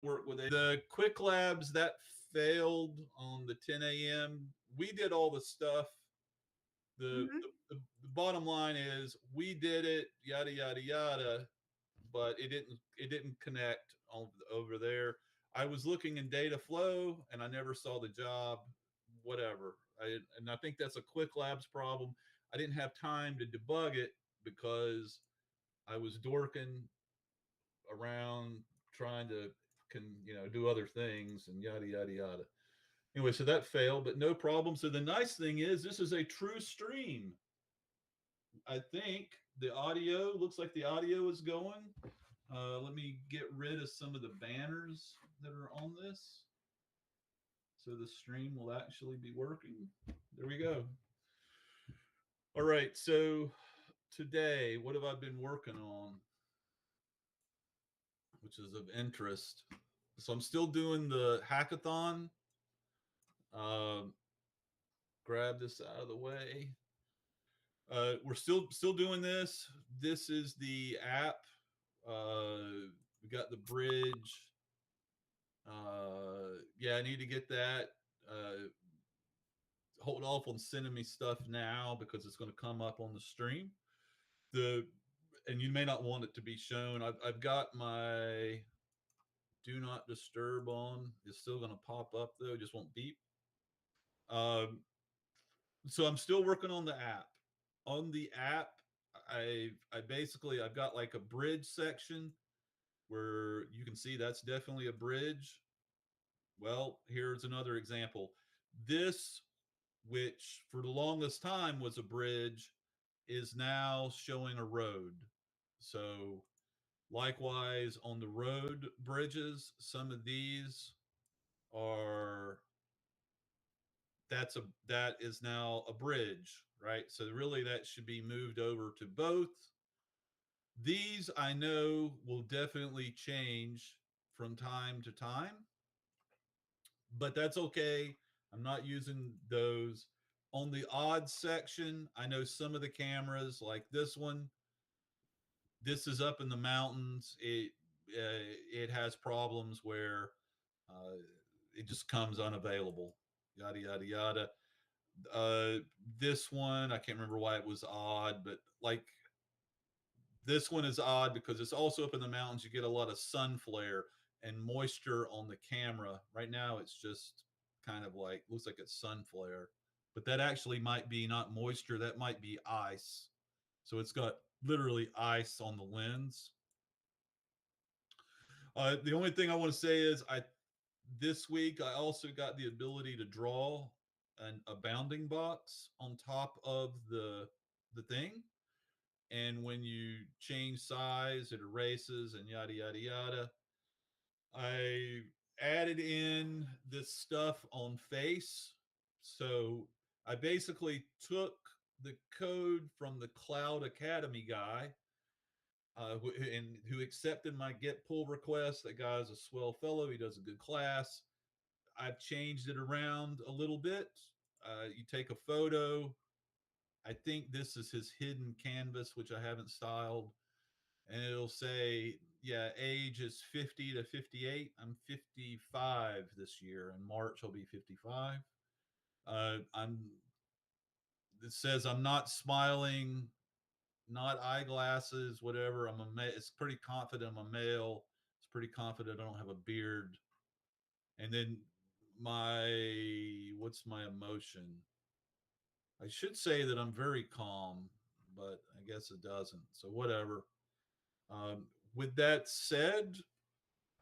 work with the quick labs that failed on the 10 a.m. We did all the stuff. The, Mm-hmm. the bottom line is we did it, yada yada yada, but it didn't connect over there. I was looking in data flow and I never saw the job. Whatever. And I think that's a quick labs problem. I didn't have time to debug it because I was dorking around trying to do other things and yada yada yada. Anyway, so that failed, but no problem. So the nice thing is this is a true stream. I think the audio looks like the audio is going. Let me get rid of some of the banners that are on this so the stream will actually be working. There we go. All right, so today, what have I been working on, which is of interest? So I'm still doing the hackathon. Um, grab this out of the way. We're still doing this. This is the app. We got the bridge. Yeah, I need to get that. Hold off on sending me stuff now because it's going to come up on the stream. The and you may not want it to be shown. I've got my do not disturb on. It's still going to pop up though. It just won't beep. Um, so I'm still working on the app. On the app, I basically I've got like a bridge section where you can see that's definitely a bridge. Well, here's another example. This, which for the longest time was a bridge, is now showing a road. So likewise on the road bridges, some of these are that is now a bridge, right? So really that should be moved over to both. These I know will definitely change from time to time, but that's okay. I'm not using those. On the odds section, I know some of the cameras, like this one, this is up in the mountains. It has problems where uh, it just comes unavailable. Yada yada yada. Uh, this one, I can't remember why it was odd, but like this one is odd because it's also up in the mountains. You get a lot of sun flare and moisture on the camera. Right now, it's just kind of like looks like it's sun flare, but that actually might be not moisture. That might be ice. So it's got literally ice on the lens. The only thing I want to say is I this week I also got the ability to draw a bounding box on top of the thing, and when you change size, it erases and yada yada yada. I added in this stuff on face, so I basically took the code from the Cloud Academy guy who accepted my get pull request. That guy's a swell fellow. He does a good class. I've changed it around a little bit. You take a photo. I think this is his hidden canvas, which I haven't styled. And it'll say, yeah, age is 50 to 58. I'm 55 this year. In March, I'll be 55. I'm. It says I'm not smiling, not eyeglasses, whatever. I'm a male. It's pretty confident I'm a male. It's pretty confident I don't have a beard. And then what's my emotion? I should say that I'm very calm, but I guess it doesn't. So whatever. Um, with that said,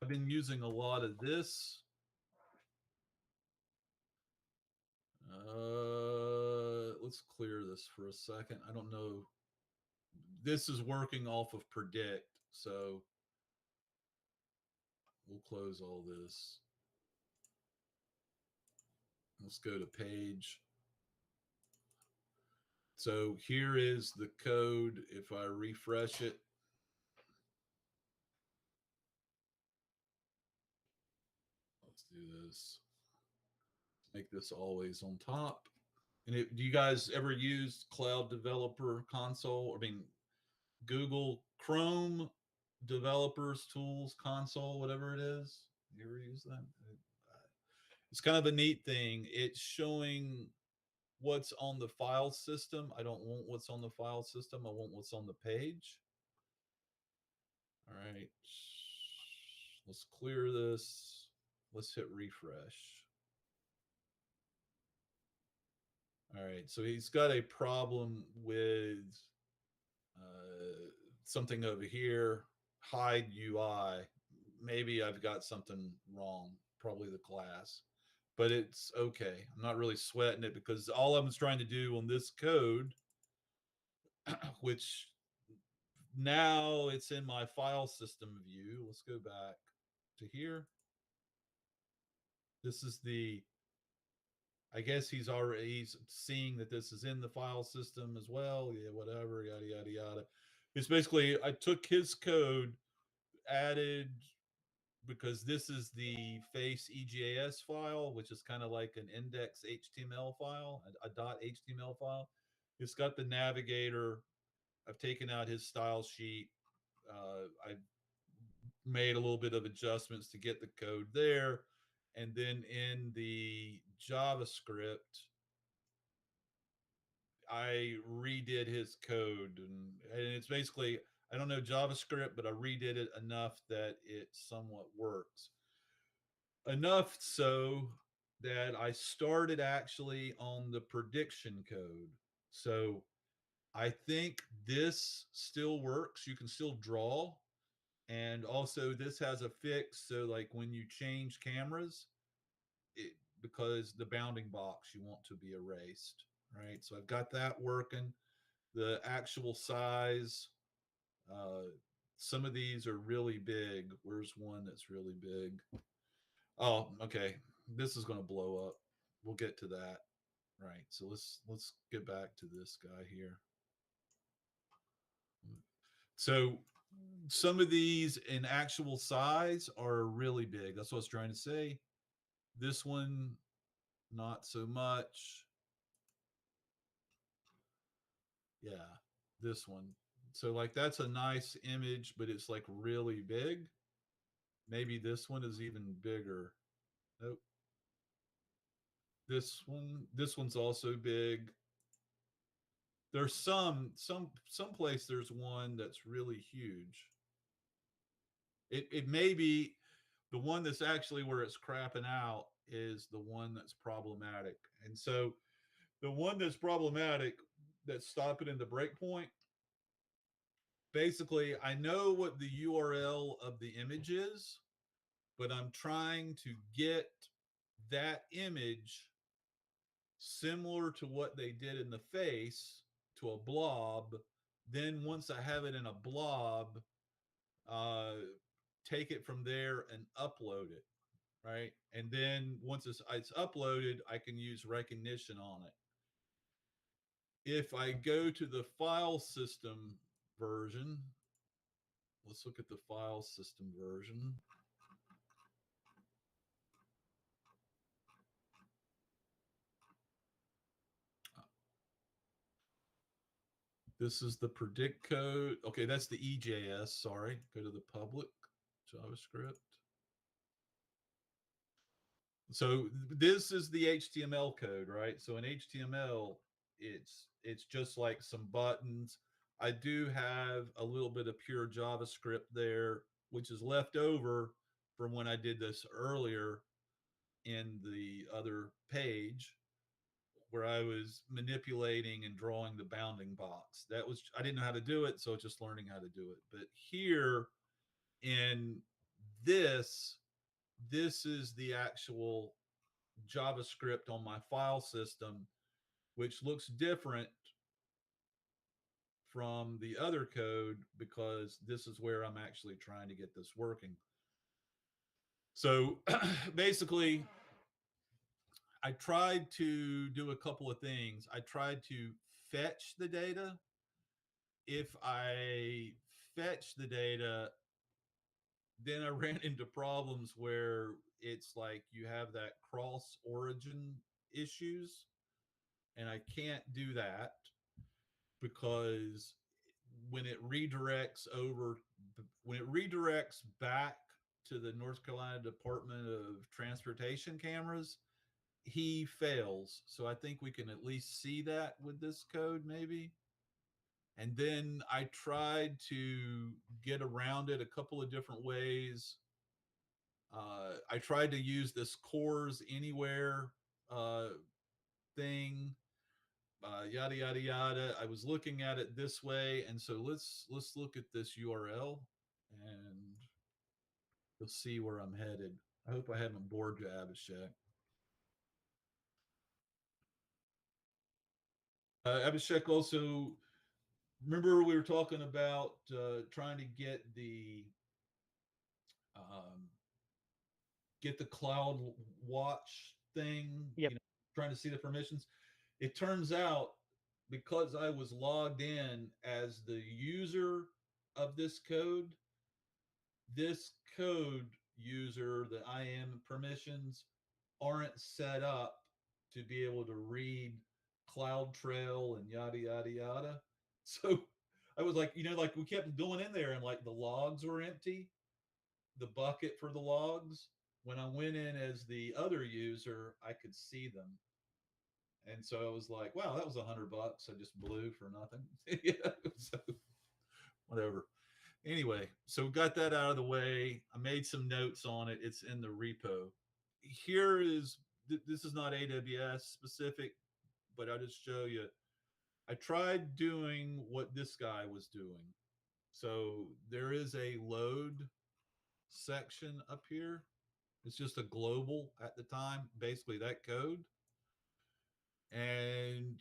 I've been using a lot of this. Let's clear this for a second. I don't know. This is working off of predict, so we'll close all this. Let's go to page. So here is the code. If I refresh it, let's do this. Make this always on top. And do you guys ever use Cloud Developer Console? I mean, Google Chrome Developers Tools Console, whatever it is. You ever use that? It's kind of a neat thing. It's showing what's on the file system. I don't want what's on the file system. I want what's on the page. All right. Let's clear this. Let's hit refresh. All right. So he's got a problem with something over here. Hide UI. Maybe I've got something wrong. Probably the class. But it's okay. I'm not really sweating it because all I was trying to do on this code, which now it's in my file system view. Let's go back to here. This is the, I guess he's seeing that this is in the file system as well. Yeah, whatever, yada, yada, yada. It's basically, I took his code, added, because this is the face EGAS file, which is kind of like an index HTML file, a .html file. It's got the navigator. I've taken out his style sheet. I made a little bit of adjustments to get the code there. And then in the JavaScript, I redid his code. And it's basically, I don't know JavaScript, but I redid it enough that it somewhat works. Enough so that I started actually on the prediction code. So I think this still works. You can still draw. And also, this has a fix. So, like when you change cameras, it, because the bounding box you want to be erased, right? So, I've got that working. The actual size, uh, some of these are really big. Where's one that's really big? Oh, okay. This is going to blow up. We'll get to that. Right. So let's get back to this guy here. So some of these in actual size are really big. That's what I was trying to say. This one, not so much. Yeah, this one. So like that's a nice image, but it's like really big. Maybe this one is even bigger. Nope. This one's also big. There's some place there's one that's really huge. It may be the one that's actually where it's crapping out is the one that's problematic. And so the one that's problematic that's stopping in the breakpoint, basically I know what the URL of the image is, but I'm trying to get that image similar to what they did in the face to a blob. Then once I have it in a blob, uh, take it from there and upload it, right? And then once it's uploaded, I can use recognition on it. If I go to the file system version, let's look at the file system version. This is the predict code. Okay, that's the EJS. Sorry. Go to the public JavaScript. So this is the HTML code, right? So in HTML, it's just like some buttons. I do have a little bit of pure JavaScript there, which is left over from when I did this earlier in the other page where I was manipulating and drawing the bounding box. That was, I didn't know how to do it, so just learning how to do it. But here in this, this is the actual JavaScript on my file system, which looks different from the other code because this is where I'm actually trying to get this working. So basically, I tried to do a couple of things. I tried to fetch the data. If I fetch the data, then I ran into problems where it's like you have that cross origin issues, and I can't do that because when it redirects over, when it redirects back to the North Carolina Department of Transportation cameras, he fails. So I think we can at least see that with this code, maybe. And then I tried to get around it a couple of different ways. I tried to use this cores anywhere uh, thing, yada yada yada. I was looking at it this way, and so let's look at this URL, and you'll see where I'm headed. I hope I haven't bored you, Abhishek. Abhishek, also remember we were talking about trying to um, get the cloud watch thing, Yep. trying to see the permissions. It turns out because I was logged in as the user of this code user, the IAM permissions aren't set up to be able to read CloudTrail and yada yada yada. So I was like, like we kept going in there and like the logs were empty, the bucket for the logs. When I went in as the other user, I could see them. And so I was like, wow, that was $100 I just blew for nothing. Yeah, so whatever. Anyway, so we got that out of the way. I made some notes on it. It's in the repo. Here is this is not AWS specific, but I'll just show you. I tried doing what this guy was doing. So there is a load section up here. It's just a global at the time, basically that code. And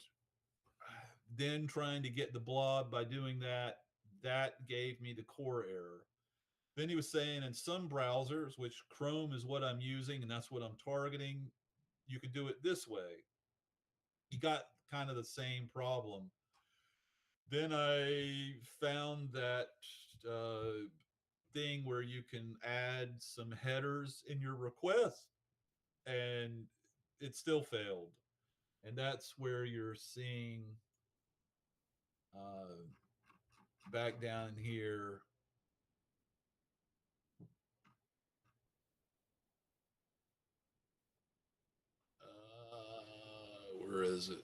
then trying to get the blob by doing that, that gave me the core error. Then he was saying in some browsers, which Chrome is what I'm using and that's what I'm targeting, you could do it this way. You got kind of the same problem. Then I found that uh, thing where you can add some headers in your request, and it still failed. And that's where you're seeing uh, back down here. Where is it?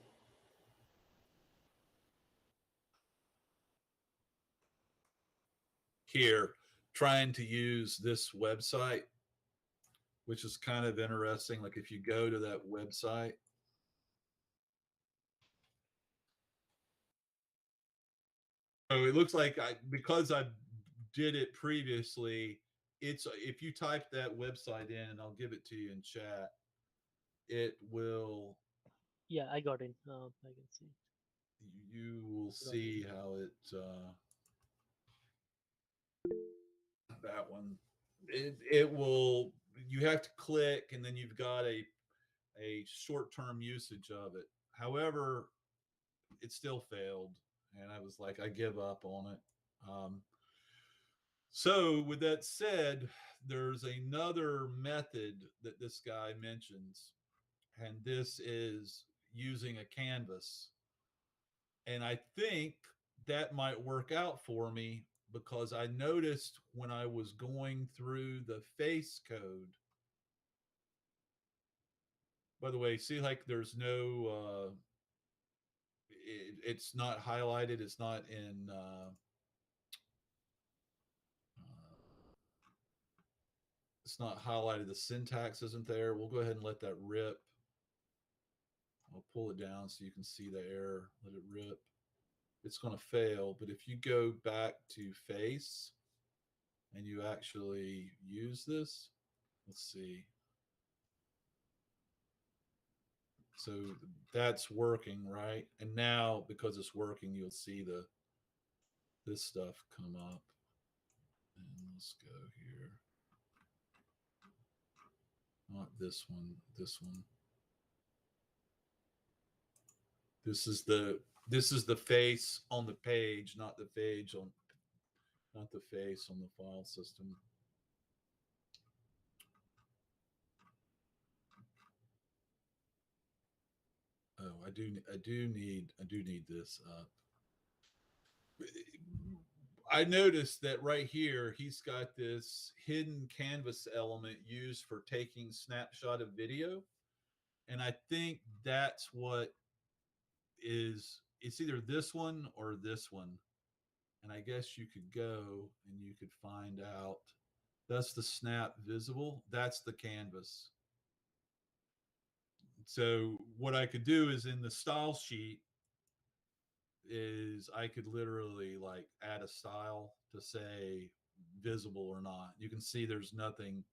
Here, trying to use this website, which is kind of interesting. Like if you go to that website, so it looks like because I did it previously, it's if you type that website in, and I'll give it to you in chat, it will Yeah, I got it. I can see. you will Got it. see how it that one it will you have to click and then you've got a short-term usage of it. However, it still failed, and I was like, I give up on it. So with that said, there's another method that this guy mentions, and this is using a canvas. And I think that might work out for me because I noticed when I was going through the face code, by the way, see like there's no, it's not highlighted. It's not in, it's not highlighted. The syntax isn't there. We'll go ahead and let that rip. I'll pull it down so you can see the error. Let it rip. It's going to fail. But if you go back to face and you actually use this, let's see. So that's working, right? And now because it's working, you'll see this stuff come up. And let's go here. Not this one, this one. This is the face on the page, not the page on not the face on the file system. Oh, I do need this up. I noticed that right here, he's got this hidden canvas element used for taking snapshot of video. And I think that's what is, it's either this one or this one. And I guess you could go and you could find out. That's the snap visible. That's the canvas. So what I could do is in the style sheet is I could literally like add a style to say visible or not. You can see there's nothing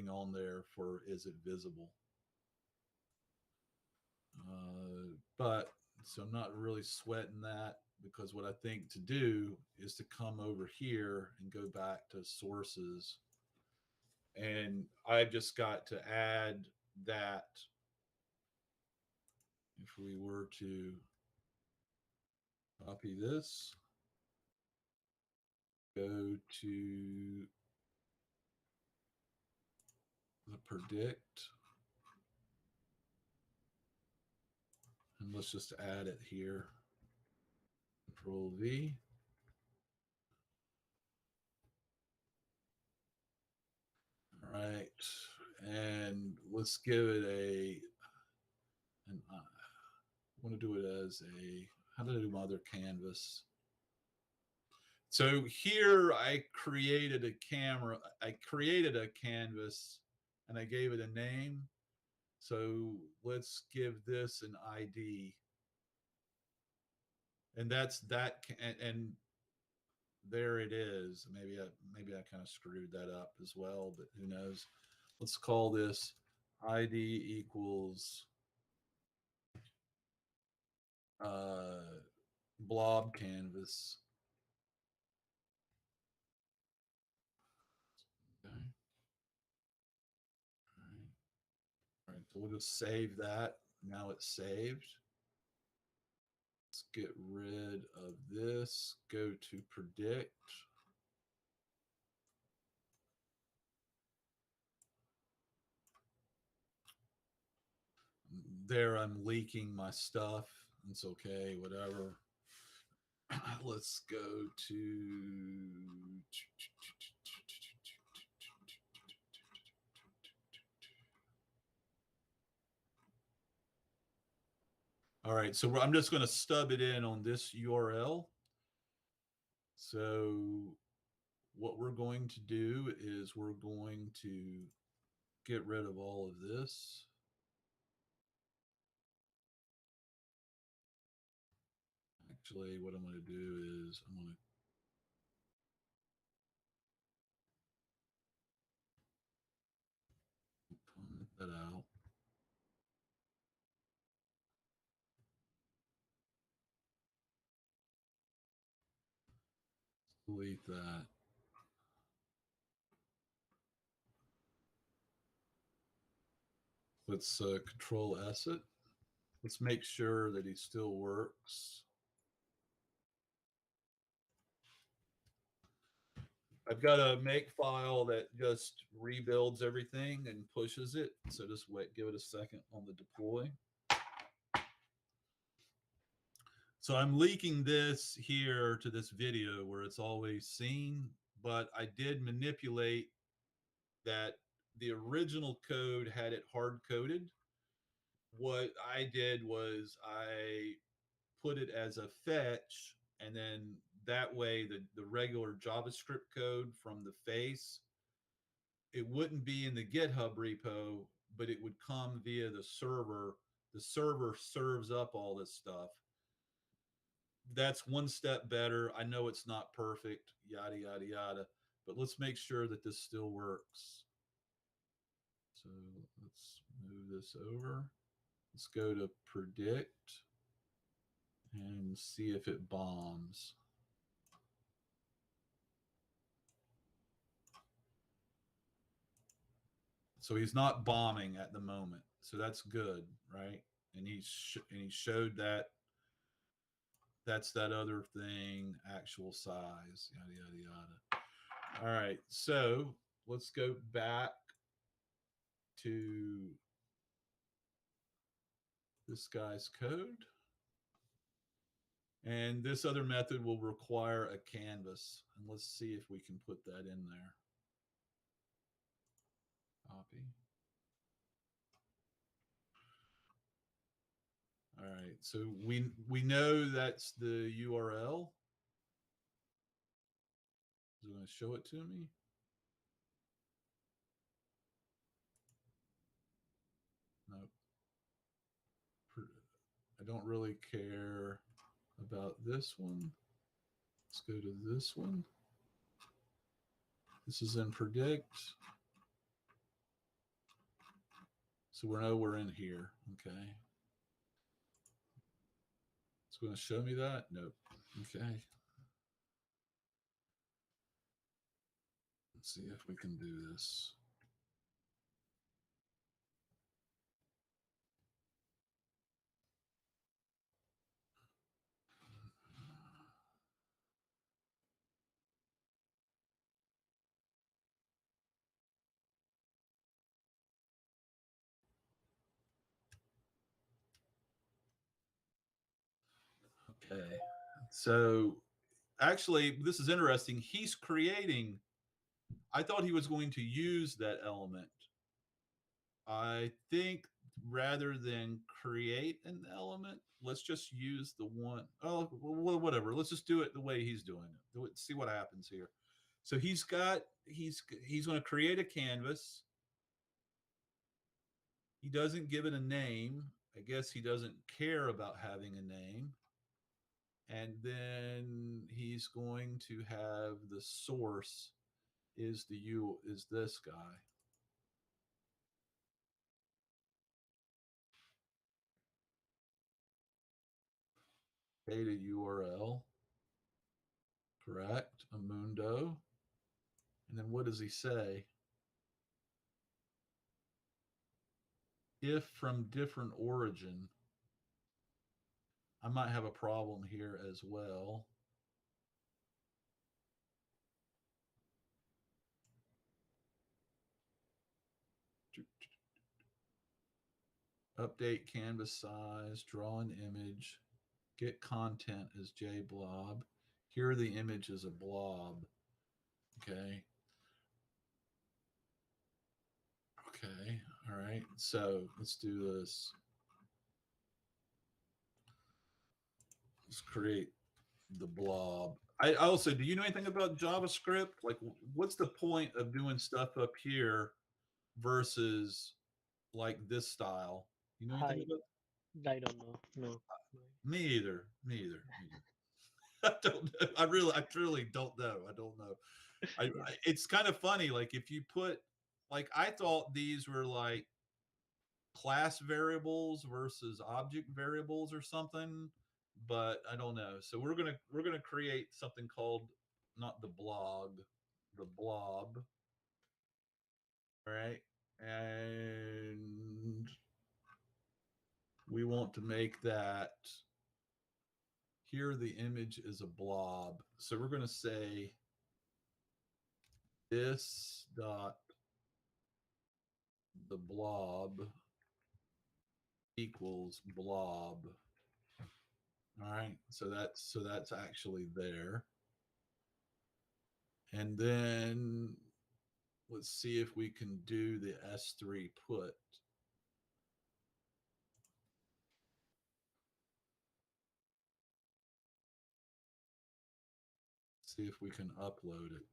on there for is it visible. But so I'm not really sweating that because what I think to do is to come over here and go back to sources. And I've just got to add that if we were to copy this, go to the predict, and let's just add it here. Control V. All right. And let's give it an I want to do it as a, how did I do my other canvas? So here I created a camera, I created a canvas and I gave it a name. So let's give this an ID. And that's that, and there it is. Maybe I kind of screwed that up as well, but who knows? Let's call this ID equals blob canvas. Okay. All right. So we'll just save that. Now it's saved. Let's get rid of this. Go to predict. There, I'm leaking my stuff. It's okay, whatever. Let's go to. All right, so I'm just going to stub it in on this URL. So what we're going to do is we're going to get rid of all of this. Actually, what I'm going to do is I'm going to comment that out. Delete that. Let's control S it. Let's make sure that he still works. I've got a make file that just rebuilds everything and pushes it. So just wait, give it a second on the deploy. So I'm leaking this here to this video where it's always seen, but I did manipulate that the original code had it hard coded. What I did was I put it as a fetch, and then that way the regular JavaScript code from the face, it wouldn't be in the GitHub repo, but it would come via the server. The server serves up all this stuff. That's one step better. I know it's not perfect, yada, yada, yada, but let's make sure that this still works. So let's move this over. Let's go to predict and see if it bombs. So he's not bombing at the moment. So that's good, right? And he showed that that's that other thing, actual size, yada, yada, yada. All right. So let's go back to this guy's code. And this other method will require a canvas. And let's see if we can put that in there. Copy. All right. So we know that's the URL. Is it going to show it to me? Nope. I don't really care about this one. Let's go to this one. This is in predict. So we know we're in here. Okay. It's going to show me that? Nope. Okay. Let's see if we can do this. Okay. So actually, this is interesting. He's creating, I thought he was going to use that element. I think rather than create an element, let's just use the one. Oh, well, whatever. Let's just do it the way he's doing it. See what happens here. So he's going to create a canvas. He doesn't give it a name. I guess he doesn't care about having a name. And then he's going to have the source is this guy. Data URL, correct? Amundo. And then what does he say? If from different origin, I might have a problem here as well. Update canvas size, draw an image, get content as JBlob. Here the image is a blob. Okay. Okay. All right. So let's do this. Let's create the blob. I also, do you know anything about JavaScript? Like, what's the point of doing stuff up here versus like this style? You know anything Hi. about? I don't know. No. Me either. Me either. Me either. I don't know. I truly don't know. I don't know. Yeah. It's kind of funny. Like if you put, like I thought these were like class variables versus object variables or something, but I don't know. So we're gonna create something called not the blog, the blob, right? And we want to make that here the image is a blob. So we're gonna say this dot the blob equals blob. All right, so that's actually there. And then let's see if we can do the S3 put. See if we can upload it.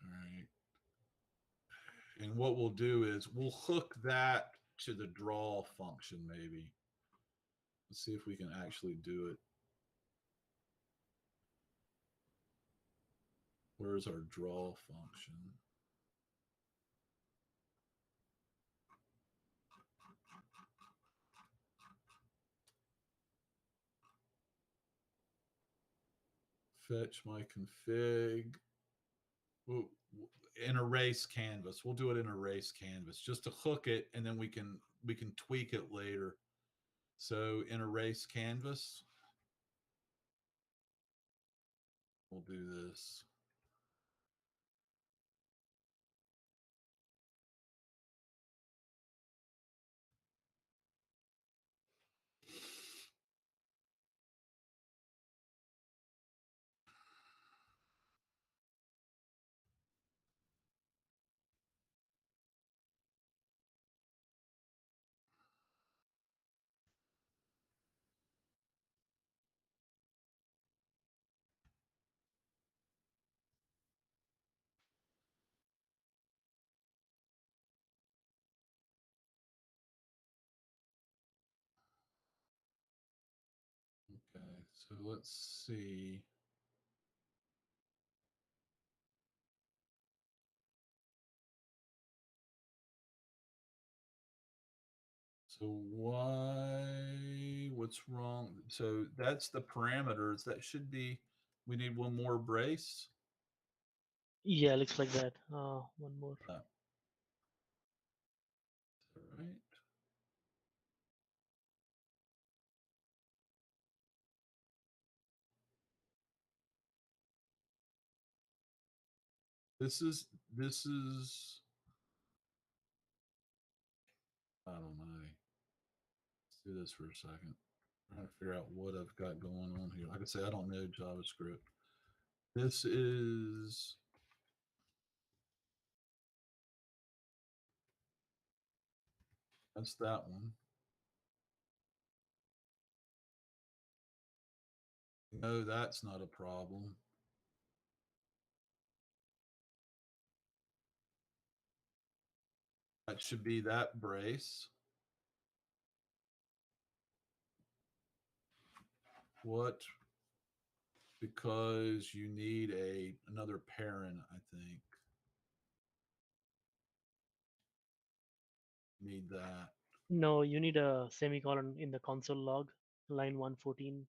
All right. And what we'll do is we'll hook that to the draw function maybe. Let's see if we can actually do it. Where's our draw function? Fetch my config. We'll, in erase canvas. We'll do it in erase canvas just to hook it, and then we can tweak it later. So in erase canvas, we'll do this. So let's see. So why? What's wrong? So that's the parameters. That should be. We need one more brace. Yeah, looks like that. One more. All right. This is. I don't know. Let's do this for a second. I'm trying to figure out what I've got going on here. Like I say, I don't know JavaScript. This is. That's that one. No, that's not a problem. That should be that brace. What? Because you need another parent, I think. Need that. No, you need a semicolon in the console log, line 114.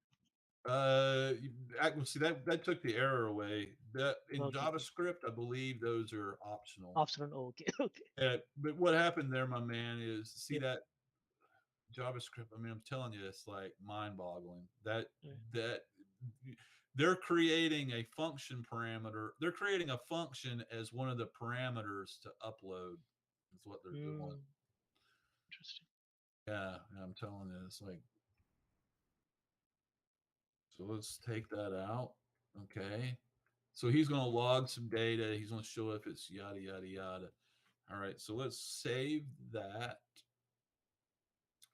See that took the error away. That in Okay, okay. JavaScript, I believe those are optional. Option. Oh, okay, okay. But what happened there, my man, is see Yep. that JavaScript. I mean, I'm telling you, it's like mind-boggling. Right. That they're creating a function parameter. They're creating a function as one of the parameters to upload. Is what they're doing. Interesting. Yeah, I'm telling you, it's like so. Let's take that out. Okay. So he's going to log some data. He's going to show if it's yada yada yada. All right. So let's save that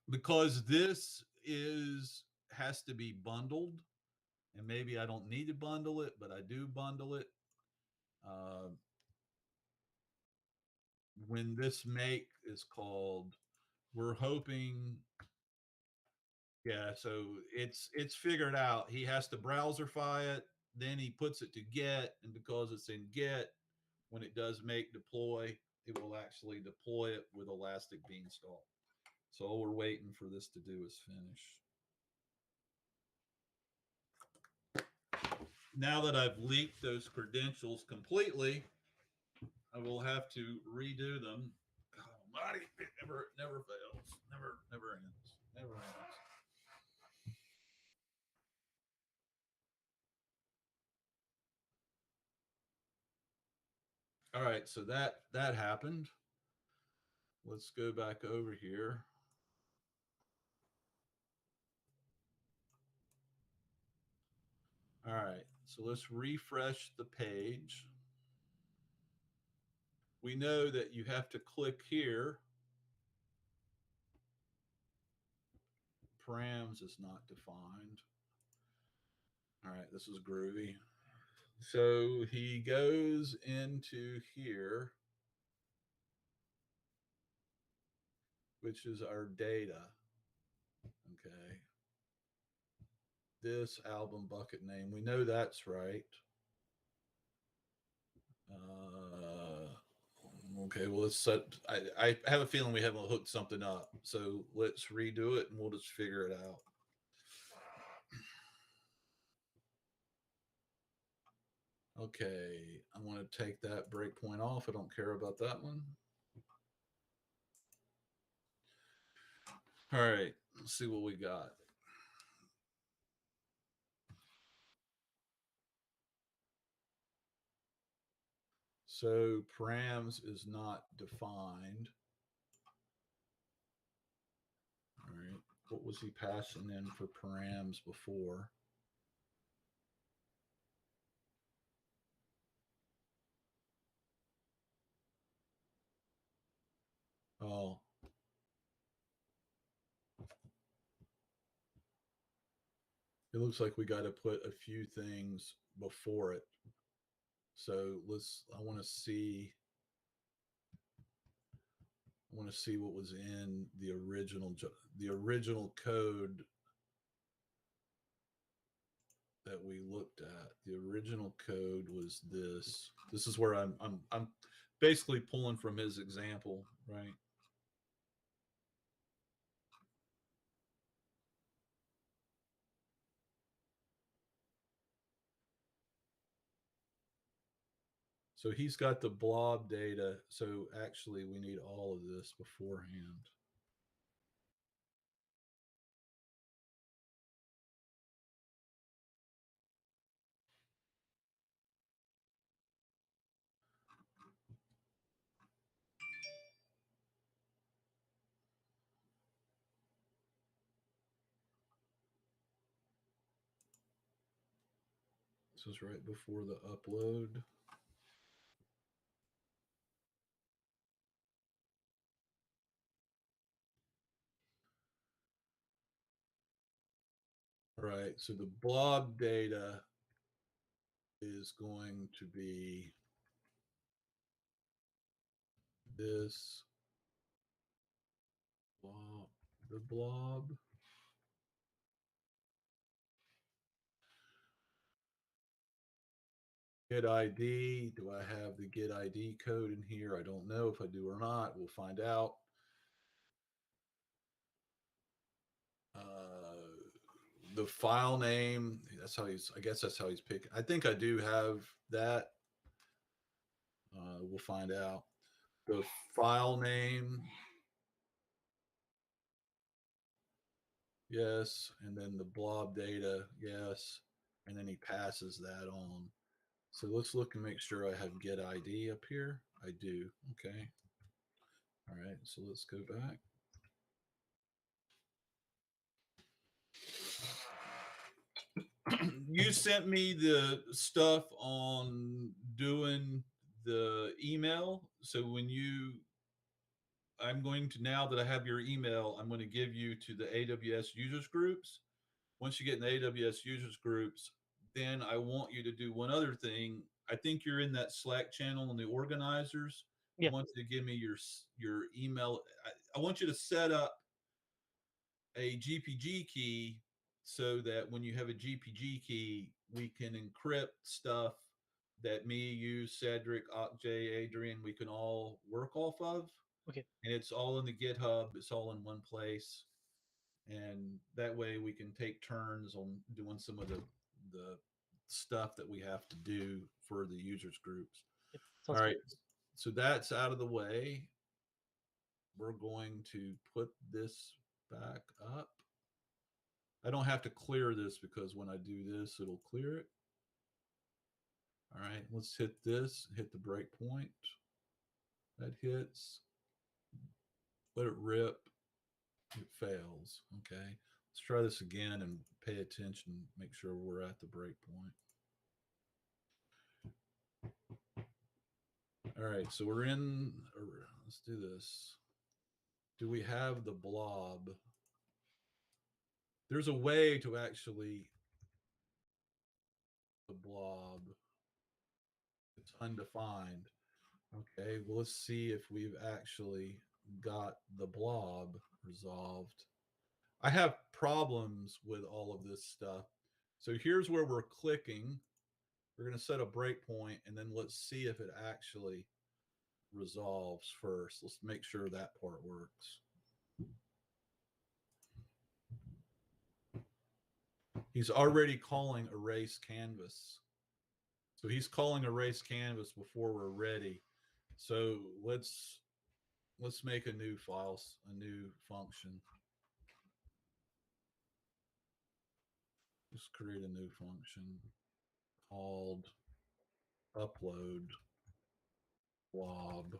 because this is has to be bundled, and maybe I don't need to bundle it, but I do bundle it. Uh, when this make is called, we're hoping. Yeah, so it's figured out. He has to browserify it, then he puts it to get, and because it's in get, when it does make deploy, it will actually deploy it with Elastic Beanstalk. So all we're waiting for this to do is finish. Now that I've leaked those credentials completely, I will have to redo them. God almighty, it never fails. Never ends. Never ends. All right, so that happened. Let's go back over here. All right, so let's refresh the page. We know that you have to click here. Params is not defined. All right, this is groovy. So he goes into here, which is our data. Okay. This album bucket name, we know that's right. Okay, well, let's set. I have a feeling we haven't hooked something up. So let's redo it and we'll just figure it out. Okay, I want to take that breakpoint off. I don't care about that one. All right, let's see what we got. So params is not defined. All right, what was he passing in for params before? Oh, it looks like we got to put a few things before it. So I want to see. I want to see what was in the original code. that we looked at. The original code was this. This is where I'm basically pulling from his example, right? So he's got the blob data. So actually, we need all of this beforehand. This is right before the upload. All right, so the blob data is going to be this blob, the blob. Get ID. Do I have the get ID code in here? I don't know if I do or not. We'll find out. The file name. That's how he's. I guess that's how he's picking. I think I do have that. We'll find out. The file name. Yes, and then the blob data. Yes, and then he passes that on. So let's look and make sure I have get ID up here. I do. Okay. All right. So let's go back. You sent me the stuff on doing the email. So when you, I'm going to, now that I have your email, I'm going to give you to the AWS users groups. Once you get in the AWS users groups, then I want you to do one other thing. I think you're in that Slack channel in the organizers. I Yeah. want you to give me your email. I want you to set up a GPG key so that when you have a GPG key, we can encrypt stuff that me, you, Cedric, Jay, Adrian, we can all work off of. Okay. And it's all in the GitHub. It's all in one place. And that way we can take turns on doing some of the stuff that we have to do for the users groups. Yep. All Sounds good. right. So that's out of the way. We're going to put this back up. I don't have to clear this because when I do this, it'll clear it. All right, let's hit this, hit the breakpoint. That hits. Let it rip. It fails. Okay. Let's try this again and pay attention. Make sure we're at the breakpoint. All right, so we're in. Let's do this. Do we have the blob? There's a way to actually the blob. It's undefined. Okay, well, let's see if we've actually got the blob resolved. I have problems with all of this stuff. So here's where we're clicking. We're going to set a breakpoint and then let's see if it actually resolves first. Let's make sure that part works. He's already calling erase canvas. So he's calling erase canvas before we're ready. So let's make a new file, a new function. Let's create a new function called upload blob.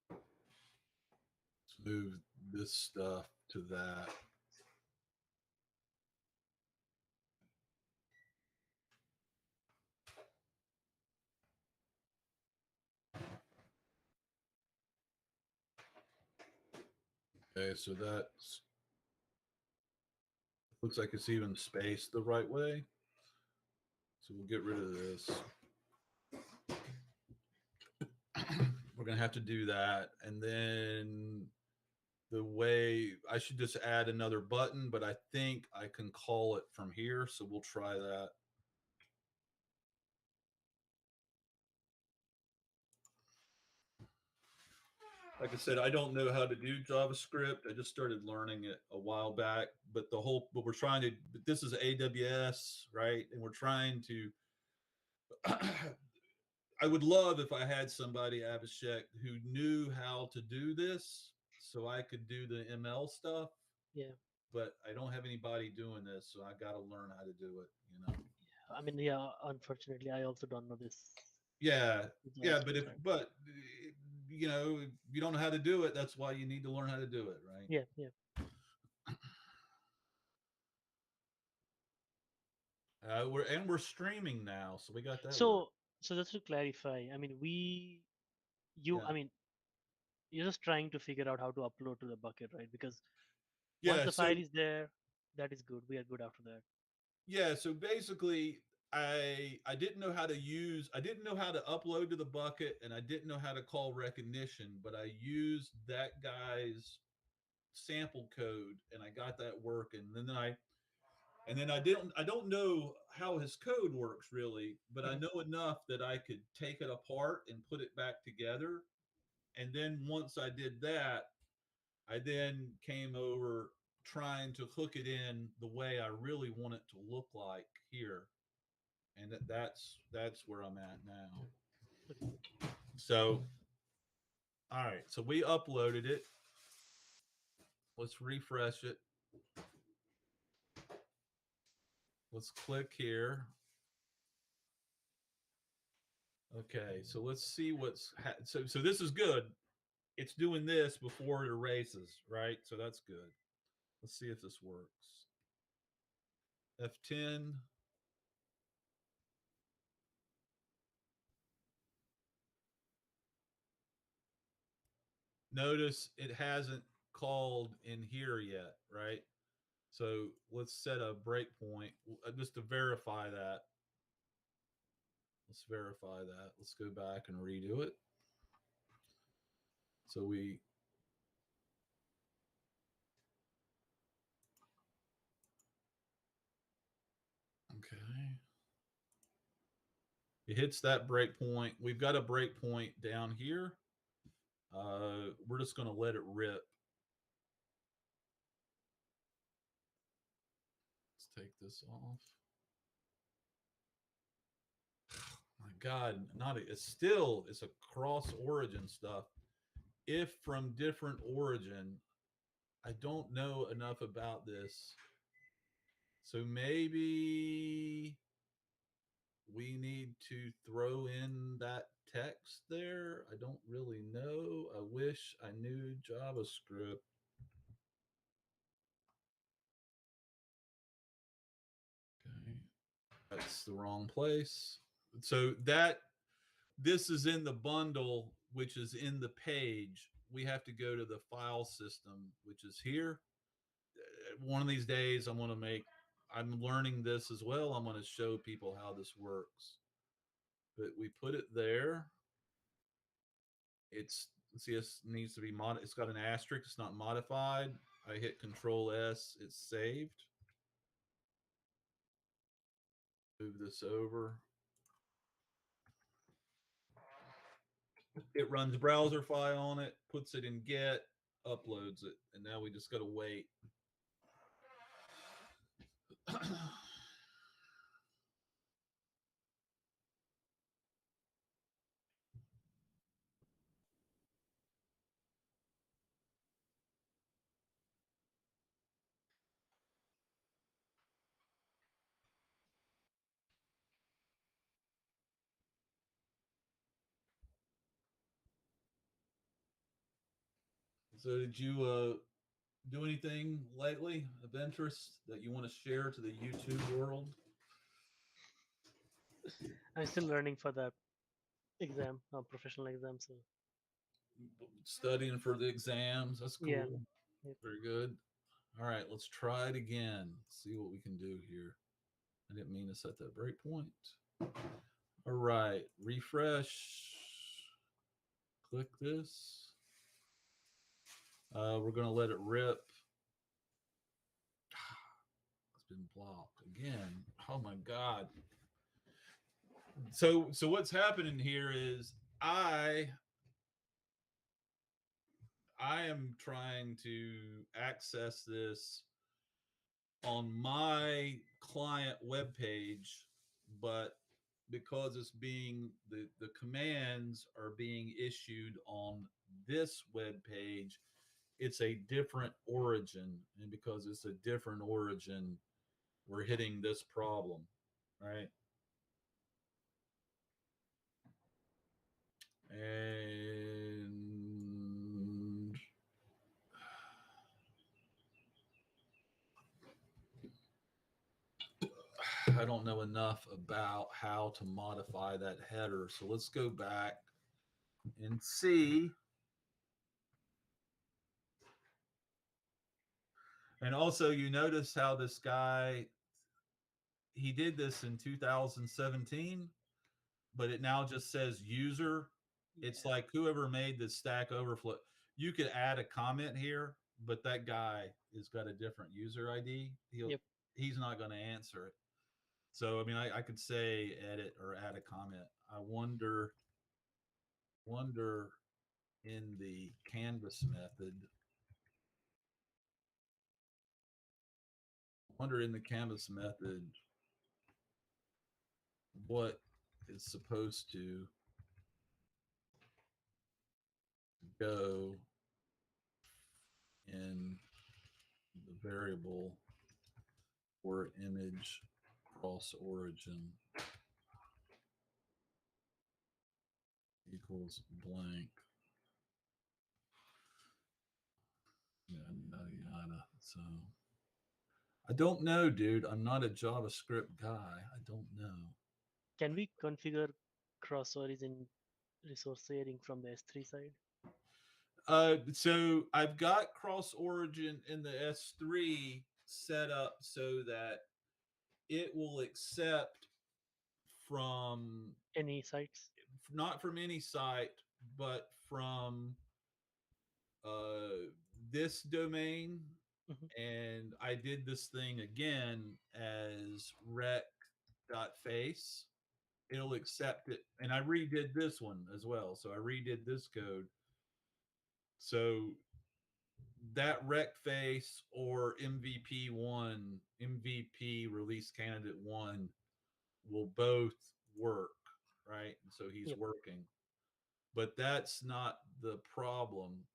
Let's move this stuff to that. Okay, so that's looks like it's even spaced the right way. So we'll get rid of this. We're gonna have to do that, and then the way I should just add another button, but I think I can call it from here. So we'll try that. Like I said, I don't know how to do JavaScript. I just started learning it a while back. But we're trying to, this is AWS, right? And we're trying to, I would love if I had somebody, Abhishek, who knew how to do this so I could do the ML stuff. Yeah. But I don't have anybody doing this, so I got to learn how to do it, you know? I mean, yeah, unfortunately, I also don't know this Yeah. Yeah. JavaScript side. You know, if you don't know how to do it, that's why you need to learn how to do it, right? Yeah, yeah. We're streaming now, so we got that work. So, so just to clarify, I mean, Yeah. I mean, you're just trying to figure out how to upload to the bucket, right? Because once Yeah. the file So is there, that is good. We are good after that. yeah. So basically, I didn't know how to use. I didn't know how to upload to the bucket, and I didn't know how to call recognition. But I used that guy's sample code, and I got that working. And then I don't know how his code works really, but I Mhm. know enough that I could take it apart and put it back together. And then once I did that, I then came over trying to hook it in the way I really want it to look like here. And that's where I'm at now. Okay. So, all right. So we uploaded it. Let's refresh it. Let's click here. Okay. So let's see so this is good. It's doing this before it erases, right? So that's good. Let's see if this works. F10. Notice it hasn't called in here yet, right? So let's set a breakpoint just to verify that. Let's verify that. Let's go back and redo it. So okay. It hits that breakpoint. We've got a breakpoint down here. We're just going to let it rip. Let's take this off. My God, not it's a cross origin stuff. If from different origin, I don't know enough about this. So maybe we need to throw in that text there. I don't really know. I wish I knew JavaScript. Okay. That's the wrong place. So that this is in the bundle, which is in the page. We have to go to the file system, which is here. One of these days, I'm learning this as well. I'm going to show people how this works. But we put it there. It's, see, it needs to be it's got an asterisk. It's not modified. I hit Control S. It's saved. Move this over. It runs Browserify on it, puts it in Get, uploads it, and now we just got to wait. So, did you do anything lately of interest that you want to share to the YouTube world? I'm still learning for the exam, professional exam. So Studying for the exams. That's yeah. cool. Yep. Very good. All right, let's try it again. See what we can do here. I didn't mean to set that breakpoint. All right, refresh. Click this. We're going to let it rip. It's been blocked again. Oh my God. So what's happening here is I I am trying to access this on my client web page, but because it's being the commands are being issued on this web page, it's a different origin, and because it's a different origin, we're hitting this problem, right? And I don't know enough about how to modify that header. So let's go back and see. And also, you notice how this guy, he did this in 2017, but it now just says user. It's Yeah. like whoever made the Stack Overflow. You could add a comment here, but that guy has got a different user ID. Yep. He's not going to answer it. So I mean, I could say edit or add a comment. I wonder in the canvas method. Wonder in the canvas method what is supposed to go in the variable or image cross origin equals blank. Yada yada. So I don't know, dude. I'm not a JavaScript guy. I don't know. Can we configure cross origin resource sharing from the S3 side? So I've got cross origin in the S3 set up so that it will accept from Any sites? not from any site, but from uh, this domain. Hmm. And I did this thing again as rec.face. It'll accept it. And I redid this one as well. So I redid this code. So that rec face or MVP1, MVP release candidate one will both work, right? And so he's Yep. working. But that's not the problem.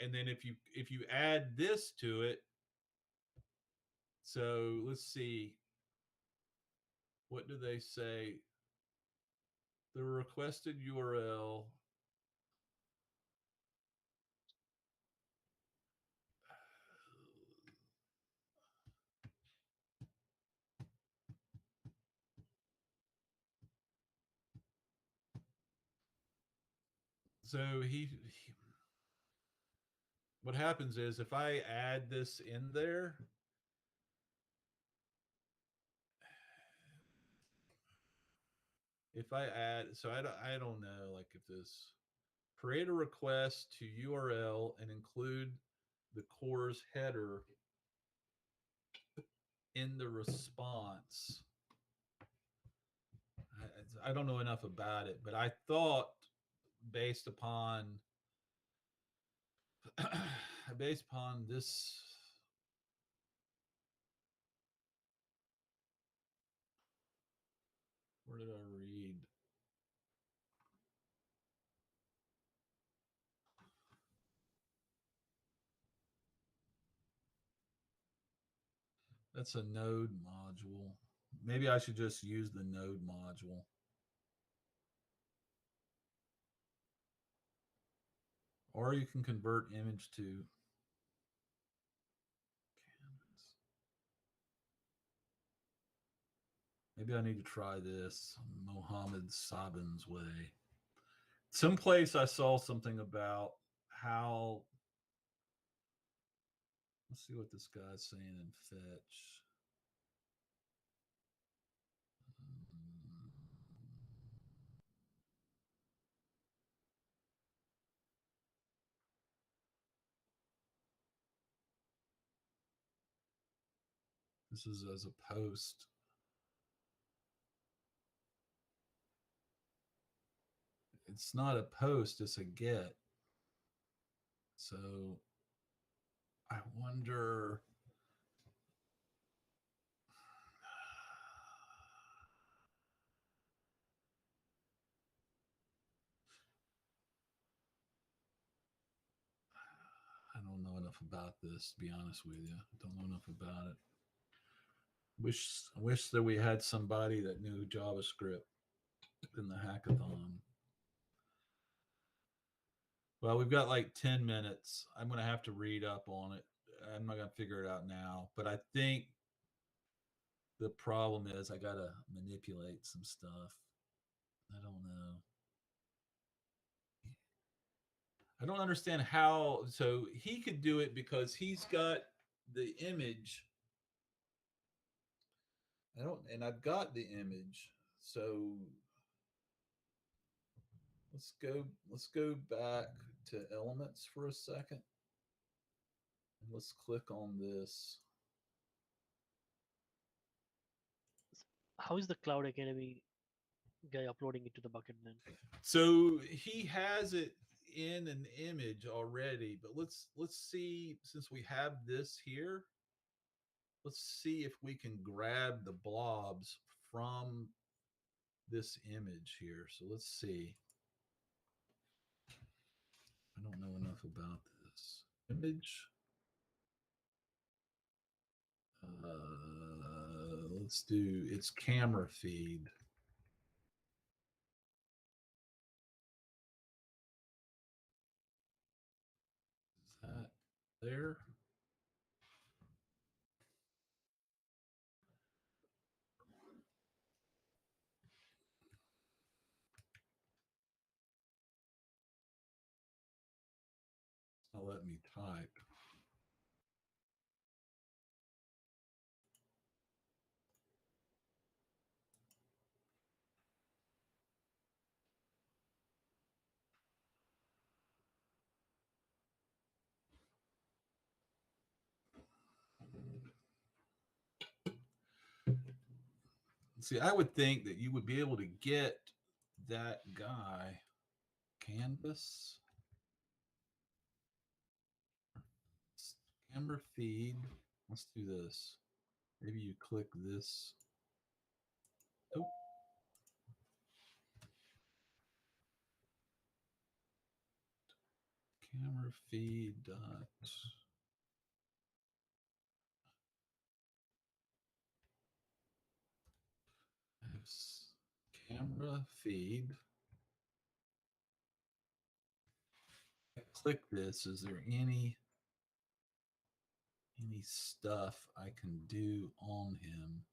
And then if you add this to it, so let's see, what do they say? The requested URL. So what happens is if I add this in there, if I add, so I don't know, like if this create a request to URL and include the core's header in the response. I don't know enough about it, but I thought based upon based upon this, where did I read? That's a node module. Maybe I should just use the node module. Or you can convert image to canvas. Maybe I need to try this Mohammed Sabin's way. Someplace I saw something about how, let's see what this guy's saying in fetch. This is as a post. It's not a post, it's a get. So I wonder. I don't know enough about this, to be honest with you. I don't know enough about it. Wish that we had somebody that knew JavaScript in the hackathon. Well, we've got like 10 minutes. I'm going to have to read up on it. I'm not going to figure it out now, but I think the problem is I got to manipulate some stuff. I don't know. I don't understand how. So he could do it because he's got the image. I don't, and I've got the image. So let's go back to elements for a second. And let's click on this. How is the Cloud Academy guy uploading it to the bucket then? So he has it in an image already, but let's see, since we have this here, let's see if we can grab the blobs from this image here. So let's see. I don't know enough about this image. Let's do its camera feed. Is that there? It's not letting me type. See, I would think that you would be able to get that guy canvas camera feed. Let's do this. Maybe you click this. Oh, camera feed dot. Camera feed. I click this. Is there any stuff I can do on him?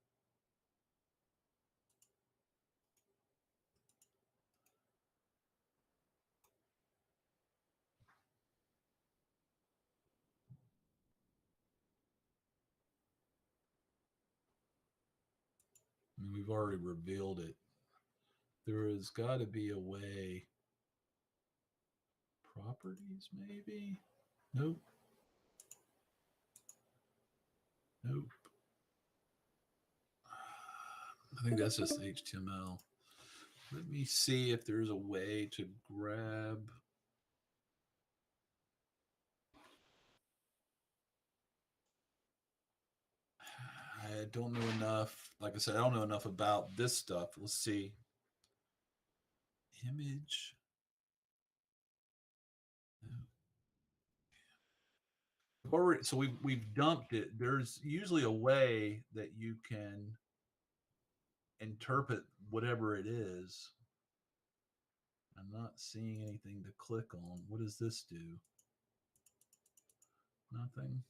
I mean, we've already revealed it. There has got to be a way. Properties, maybe? Nope. Nope. I think that's just HTML. Let me see if there's a way to grab. I don't know enough. Like I said, I don't know enough about this stuff. Let's see. Image. Already, so we've dumped it. There's usually a way that you can interpret whatever it is. I'm not seeing anything to click on. What does this do? Nothing.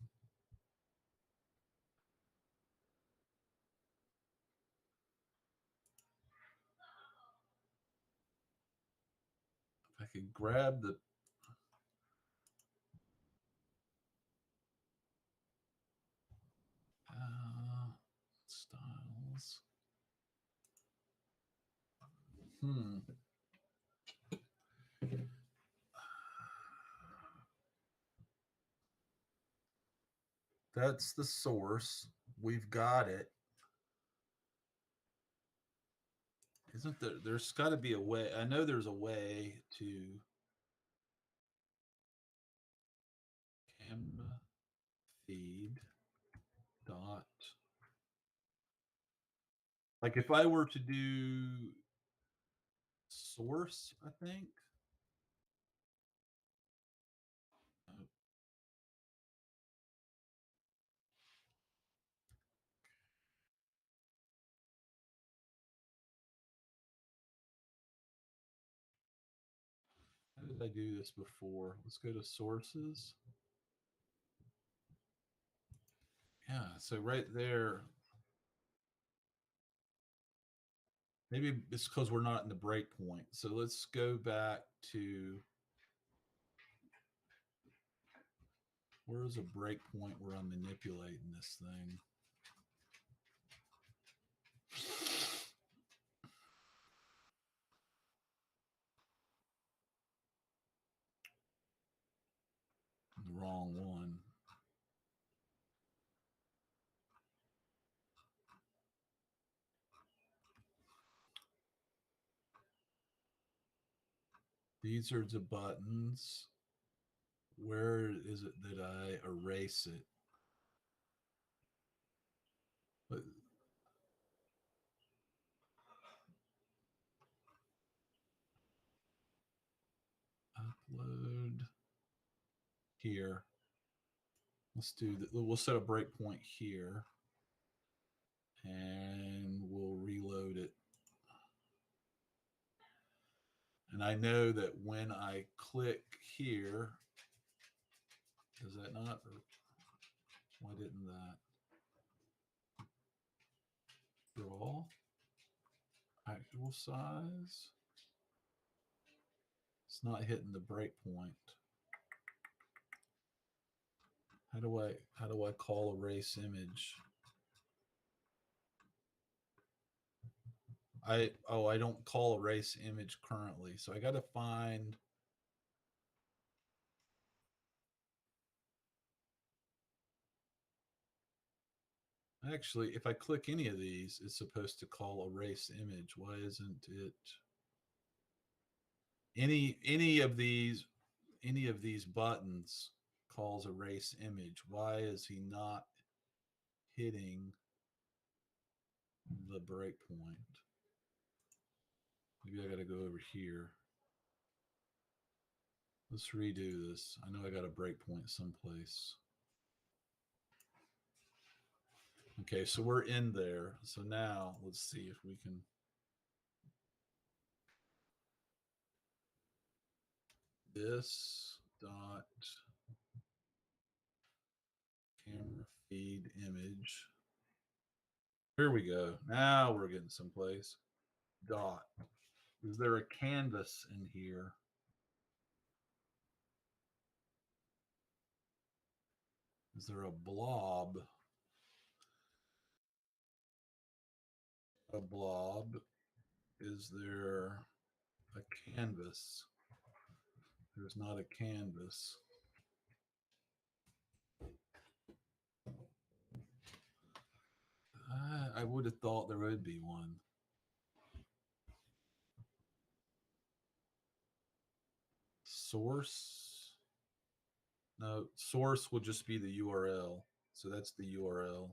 If I could grab the styles. That's the source. We've got it. Isn't there? There's got to be a way. I know there's a way to camera feed dot. Like if I were to do source, I think. Oh, how did I do this before? Let's go to sources. Yeah, so right there, maybe it's because we're not in the breakpoint. So let's go back to where's a breakpoint where I'm manipulating this thing? The wrong one. These are the buttons. Where is it that I erase it? But upload here. Let's do that. We'll set a breakpoint here and we'll reload it. And I know that when I click here, does that not? Or why didn't that? Draw actual size. It's not hitting the breakpoint. How do I call erase image? I don't call erase image currently, so I got to find. Actually, if I click any of these, it's supposed to call erase image. Why isn't it? Any of these buttons calls erase image. Why is he not hitting the breakpoint? Maybe I got to go over here. Let's redo this. I know I got a breakpoint someplace. Okay, so we're in there. So now let's see if we can. This dot camera feed image. Here we go. Now we're getting someplace. Dot. Is there a canvas in here? Is there a blob? A blob? Is there a canvas? There's not a canvas. I would have thought there would be one. Source? No, source will just be the URL. So that's the URL.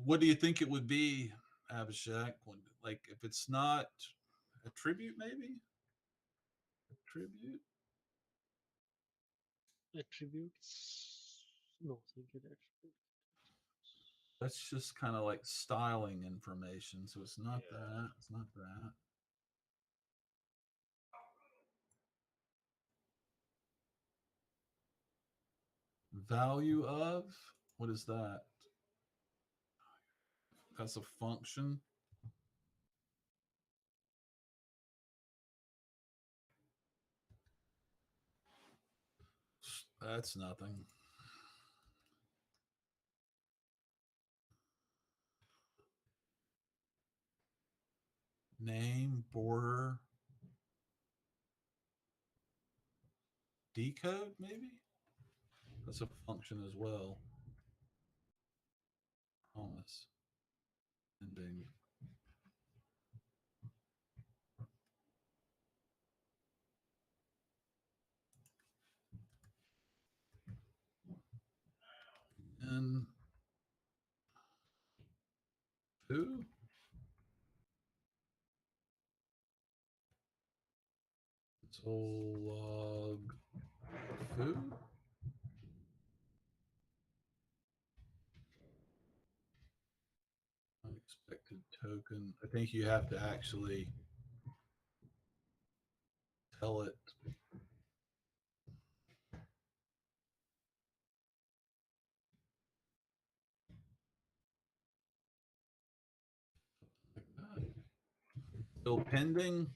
What do you think it would be, Abhishek? Like if it's not attribute, maybe attribute. Attributes. No, thank you. That's just kind of like styling information. So it's not that. It's not that. Value of. What is that? That's a function. That's nothing. Name, border, decode, maybe? That's a function as well. Promise. Ending. And who? Console log foo? Unexpected token. I think you have to actually tell it. Like that. Still pending.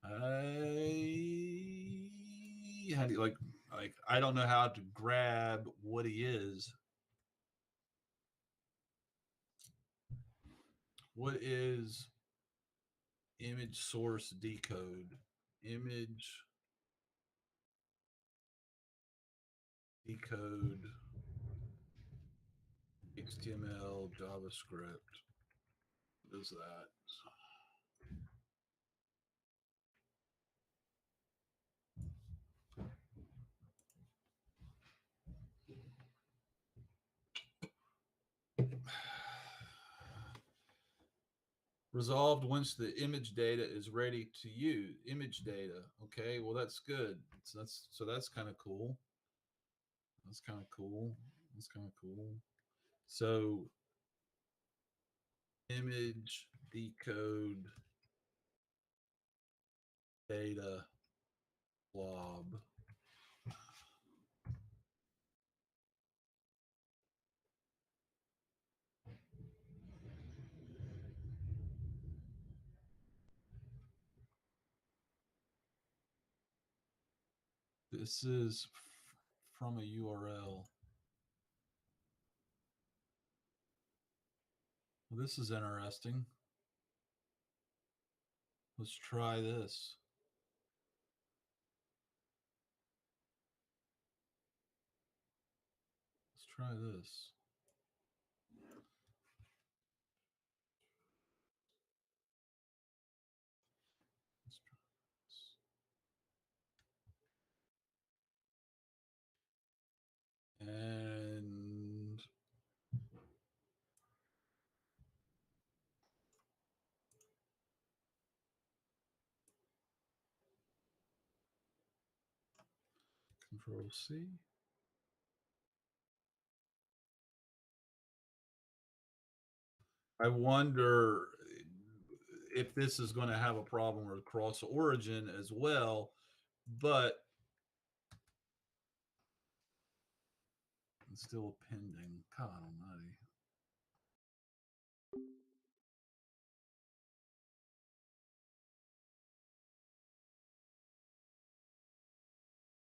How do you like I don't know how to grab what he is. What is image source decode? Image decode HTML JavaScript. What is that? Resolved once the image data is ready to use. Image data. Okay, well that's good. So that's kind of cool. That's kind of cool. That's kind of cool. So image decode data blob. This is from a URL. Well, this is interesting. Let's try this. Let's try this. Let's try this. And Control C. I wonder if this is going to have a problem with cross origin as well, but it's still pending. God almighty.